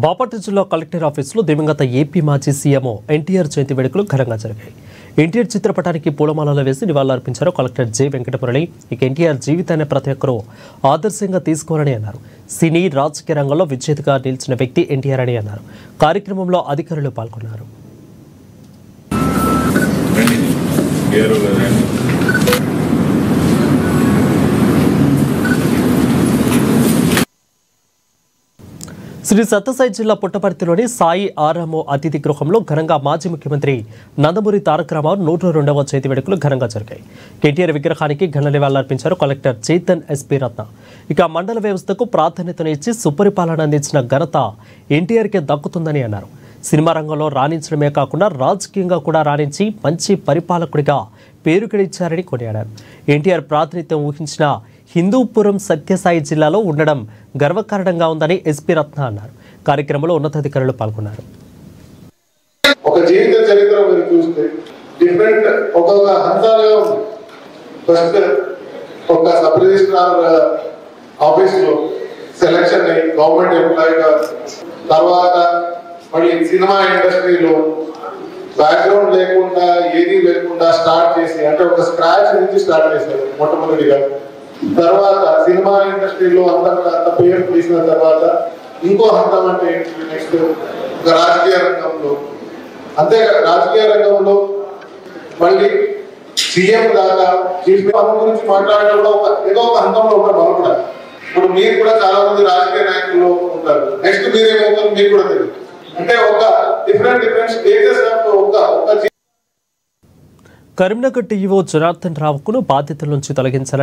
బాపట్ల జిల్లా కలెక్టర్ ఆఫీసులో దివంగత ఏపీ మాజీ సీఎం ఎన్టీఆర్ జయంతి వేడుకలు ఘనంగా జరిగాయి. ఎన్టీఆర్ చిత్రపటానికి పూలమాలలు వేసి నివాళులర్పించారు కలెక్టర్ జె వెంకటమురళి. ఇక ఎన్టీఆర్ జీవితాన్ని ప్రతి ఒక్కరూ ఆదర్శంగా తీసుకోవాలని అన్నారు. సినీ రాజకీయ రంగంలో విజేతగా నిలిచిన వ్యక్తి ఎన్టీఆర్ అని అన్నారు. కార్యక్రమంలో అధికారులు పాల్గొన్నారు. శ్రీ సత్యసాయి జిల్లా పుట్టపర్తిలోని సాయి ఆరామో అతిథి గృహంలో ఘనంగా మాజీ ముఖ్యమంత్రి నందమూరి తారక రామారావు 102వ జయంతి వేడుకలు ఘనంగా జరిగాయి. కేటీఆర్ విగ్రహానికి ఘన నివాళులర్పించారు కలెక్టర్ చేతన్ ఎస్పీ రత్న. ఇక మండల వ్యవస్థకు ప్రాధాన్యతనిచ్చి సుపరిపాలన అందించిన ఘనత ఎన్టీఆర్కే దక్కుతుందని అన్నారు. సినిమా రంగంలో రాణించడమే కాకుండా రాజకీయంగా కూడా రాణించి మంచి పరిపాలకుడిగా పేరుకెడిచ్చారని కొనియాడారు. ఎన్టీఆర్ ప్రాతినిధ్యం ఊహించిన హిందూపురం సత్యసాయి జిల్లాలో ఉండడం గర్వకారణంగా ఉందని ఎస్పీ రత్న అన్నారు. కార్యక్రమంలో ఉన్నతాధికారులు పాల్గొన్నారు. ఒక జీవిత చరిత్ర మీరు చూస్తే డిఫరెంట్ ఒక్కొక్క హంతాలుగా ఉంది. ఫస్ట్ ఒక సబ్ రిజిస్ట్రార్ ఆఫీస్ లో సెలక్షన్ అయ్యి గవర్నమెంట్ ఎంప్లాయీగా, తర్వాత మళ్ళీ సినిమా ఇండస్ట్రీలో బ్యాక్గ్రౌండ్ లేకుండా ఏది లేకుండా స్టార్ట్ చేసి, అంటే ఒక స్క్రాచ్ నుంచి స్టార్ట్ చేశారు మొట్టమొదటిగా. తర్వాత సినిమా ఇండస్ట్రీలో అంత పేరు తీసిన తర్వాత ఇంకో హంతం అంటే నెక్స్ట్ ఒక రాజకీయ రంగంలో, అంతే రాజకీయ రంగంలో మళ్ళీ సీఎం దాకా చీఫ్ గురించి మాట్లాడడంలో ఏదో ఒక హంతంలో ఉంటారు మనం కూడా. ఇప్పుడు మీరు కూడా చాలా మంది రాజకీయ నాయకులు ఉంటారు, నెక్స్ట్ మీరేమవుతారు మీకు కూడా తెలియదు. అంటే ఒక డిఫరెంట్ స్టేజెస్ ఒక కరీంనగర్ టీఈఓ జనార్దన్ రావును బాధ్యతల నుంచి తొలగించాలని